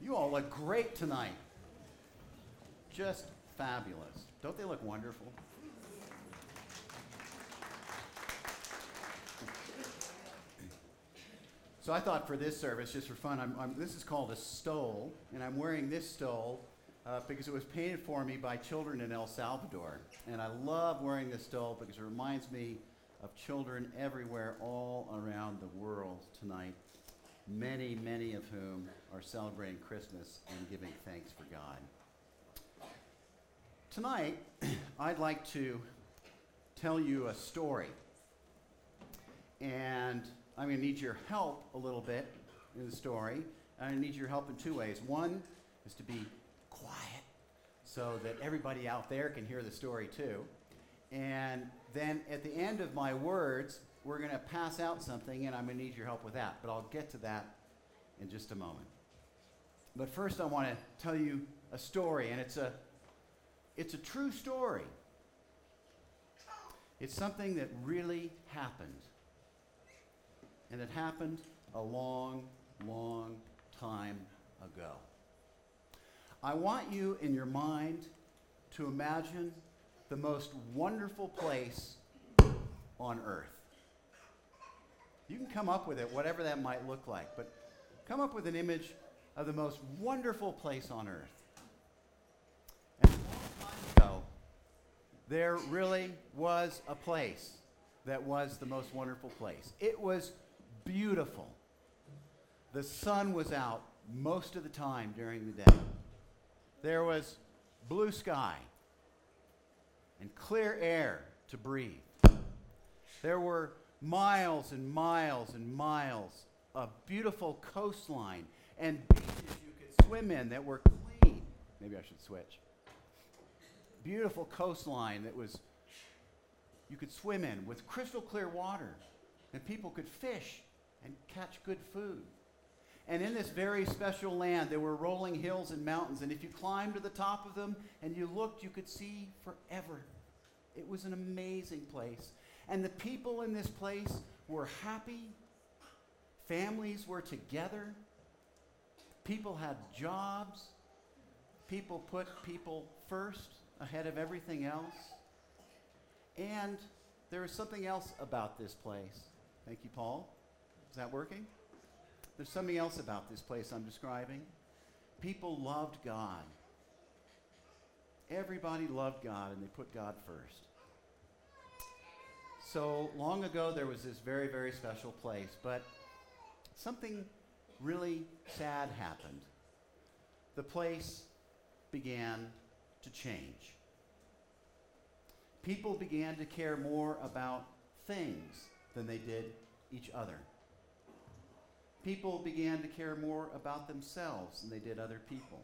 You all look great tonight. Just fabulous. Don't they look wonderful? So I thought for this service, just for fun, this is called a stole, and I'm wearing this stole because it was painted for me by children in El Salvador. And I love wearing this stole because it reminds me of children everywhere all around the world tonight, many, many of whom are celebrating Christmas and giving thanks for God. Tonight, I'd like to tell you a story. And I'm going to need your help a little bit in the story. I need your help in two ways. One is to be quiet so that everybody out there can hear the story too. And then at the end of my words, we're going to pass out something, and I'm going to need your help with that. But I'll get to that in just a moment. But first I want to tell you a story, and it's a true story. It's something that really happened. And it happened a long, long time ago. I want you in your mind to imagine the most wonderful place on earth. You can come up with it, whatever that might look like, but come up with an image of the most wonderful place on earth. And a long time ago, there really was a place that was the most wonderful place. It was beautiful. The sun was out most of the time during the day. There was blue sky and clear air to breathe. There were miles and miles and miles of beautiful coastline and beaches you could swim in that were clean. Maybe I should switch. Beautiful coastline that you could swim in with crystal clear water, and people could fish and catch good food. And in this very special land, there were rolling hills and mountains, and if you climbed to the top of them and you looked, you could see forever. It was an amazing place. And the people in this place were happy. Families were together. People had jobs. People put people first ahead of everything else. And there was something else about this place. Thank you, Paul. Is that working? There's something else about this place I'm describing. People loved God. Everybody loved God, and they put God first. So long ago, there was this very, very special place, but something really sad happened. The place began to change. People began to care more about things than they did each other. People began to care more about themselves than they did other people.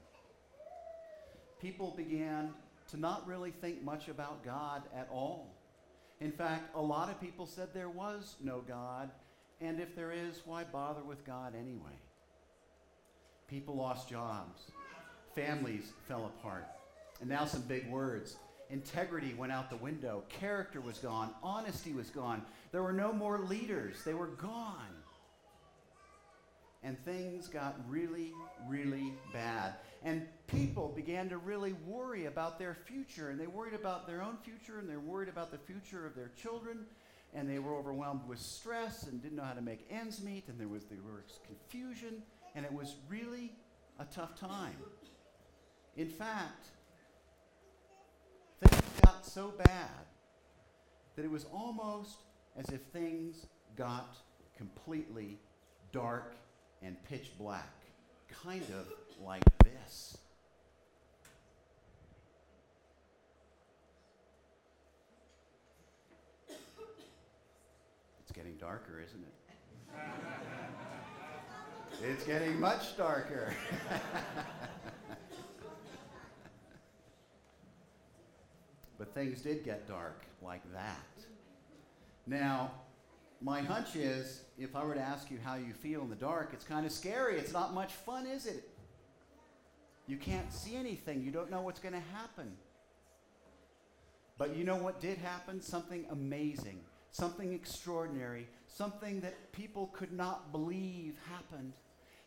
People began to not really think much about God at all. In fact, a lot of people said there was no God, and if there is, why bother with God anyway? People lost jobs. Families fell apart. And now some big words. Integrity went out the window. Character was gone. Honesty was gone. There were no more leaders. They were gone. And things got really, really bad. And people began to really worry about their future. And they worried about their own future, and they worried about the future of their children. And they were overwhelmed with stress and didn't know how to make ends meet. And there was confusion. And it was really a tough time. In fact, things got so bad that it was almost as if things got completely dark and pitch black, kind of like this. It's getting darker, isn't it? It's getting much darker. But things did get dark like that. Now, my hunch is, if I were to ask you how you feel in the dark, it's kind of scary. It's not much fun, is it? You can't see anything. You don't know what's going to happen. But you know what did happen? Something amazing, something extraordinary, something that people could not believe happened.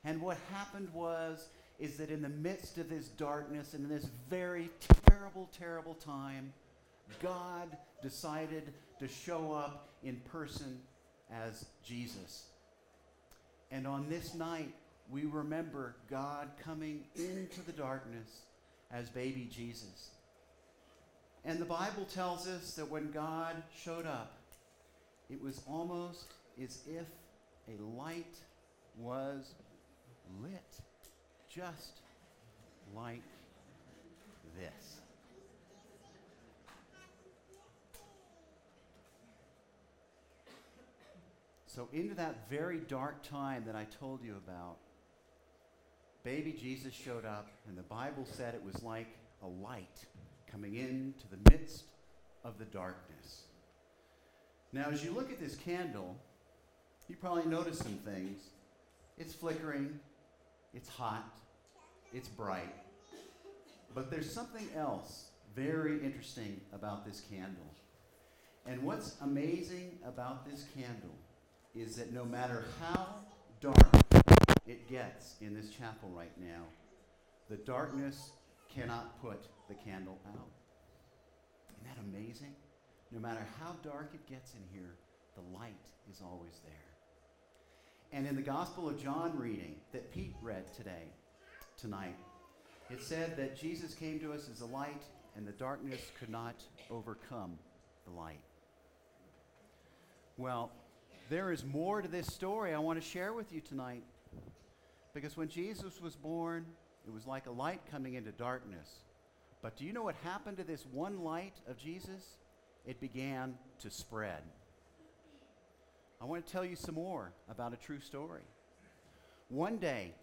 And what happened was, is that in the midst of this darkness and in this very terrible, terrible time, God decided to show up in person as Jesus. And on this night, we remember God coming into the darkness as baby Jesus. And the Bible tells us that when God showed up, it was almost as if a light was lit, just like this. So into that very dark time that I told you about, baby Jesus showed up, and the Bible said it was like a light coming into the midst of the darkness. Now, as you look at this candle, you probably notice some things. It's flickering, it's hot, it's bright, but there's something else very interesting about this candle. And what's amazing about this candle is that no matter how dark it gets in this chapel right now, the darkness cannot put the candle out. Isn't that amazing? No matter how dark it gets in here, the light is always there. And in the Gospel of John reading that Pete read tonight, it said that Jesus came to us as a light, and the darkness could not overcome the light. Well, there is more to this story I want to share with you tonight. Because when Jesus was born, it was like a light coming into darkness. But do you know what happened to this one light of Jesus? It began to spread. I want to tell you some more about a true story. One day,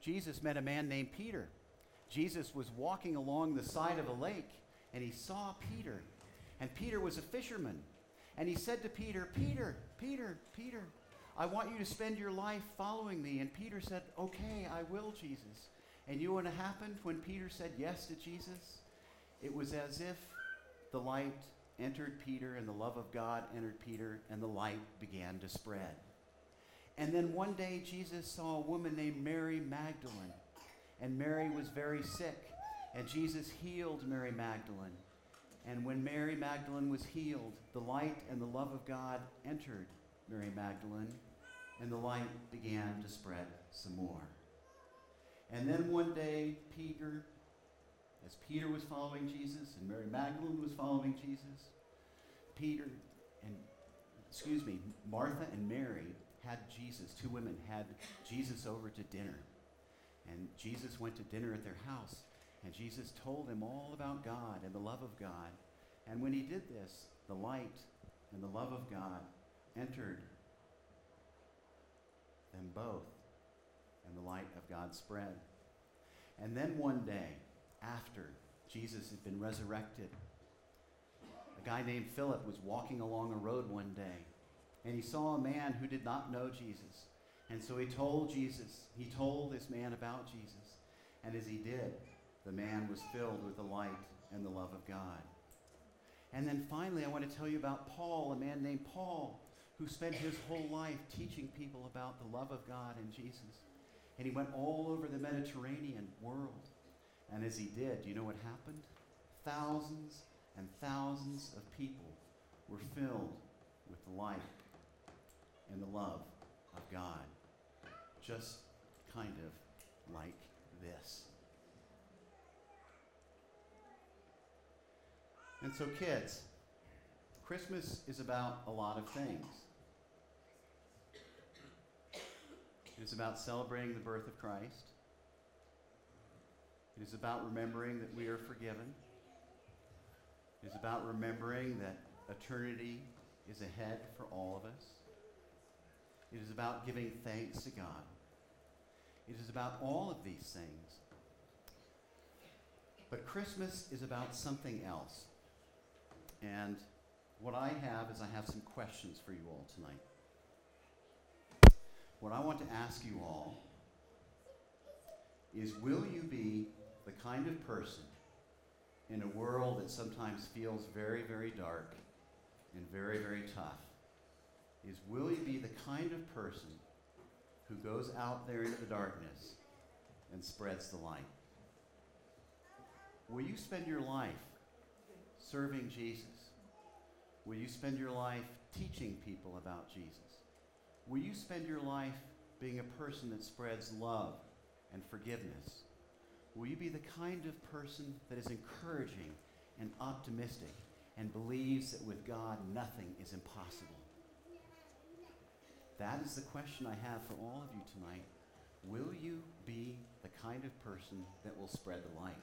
Jesus met a man named Peter. Jesus was walking along the side of a lake, and he saw Peter. And Peter was a fisherman. And he said to Peter, Peter, I want you to spend your life following me. And Peter said, okay, I will, Jesus. And you know what happened when Peter said yes to Jesus? It was as if the light entered Peter and the love of God entered Peter and the light began to spread. And then one day Jesus saw a woman named Mary Magdalene. And Mary was very sick. And Jesus healed Mary Magdalene. And when Mary Magdalene was healed, the light and the love of God entered Mary Magdalene, and the light began to spread some more. And then one day, as Peter was following Jesus and Mary Magdalene was following Jesus, Martha and Mary had two women had Jesus over to dinner. And Jesus went to dinner at their house, and Jesus told them all about God and the love of God. And when he did this, the light and the love of God entered them both, and the light of God spread. And then one day, after Jesus had been resurrected, a guy named Philip was walking along a road one day, and he saw a man who did not know Jesus. And so he told this man about Jesus. And as he did, the man was filled with the light and the love of God. And then finally, I want to tell you about Paul, a man named Paul, who spent his whole life teaching people about the love of God and Jesus. And he went all over the Mediterranean world. And as he did, do you know what happened? Thousands and thousands of people were filled with the light and the love of God. Just kind of like this. And so kids, Christmas is about a lot of things. It is about celebrating the birth of Christ. It is about remembering that we are forgiven. It is about remembering that eternity is ahead for all of us. It is about giving thanks to God. It is about all of these things. But Christmas is about something else. And what I have is I have some questions for you all tonight. What I want to ask you all is, will you be the kind of person in a world that sometimes feels very, very dark and very, very tough, will you be the kind of person who goes out there into the darkness and spreads the light? Will you spend your life serving Jesus? Will you spend your life teaching people about Jesus? Will you spend your life being a person that spreads love and forgiveness? Will you be the kind of person that is encouraging and optimistic and believes that with God nothing is impossible? That is the question I have for all of you tonight. Will you be the kind of person that will spread the light?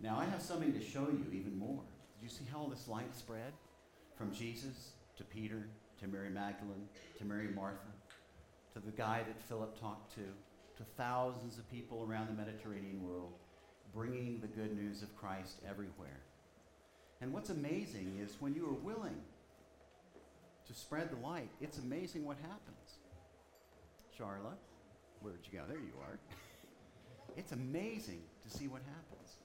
Now, I have something to show you even more. Did you see how this light spread? From Jesus to Peter to Mary Magdalene to Mary Martha to the guy that Philip talked to thousands of people around the Mediterranean world, bringing the good news of Christ everywhere. And what's amazing is when you are willing to spread the light, it's amazing what happens. Charlotte, where'd you go? There you are. It's amazing to see what happens.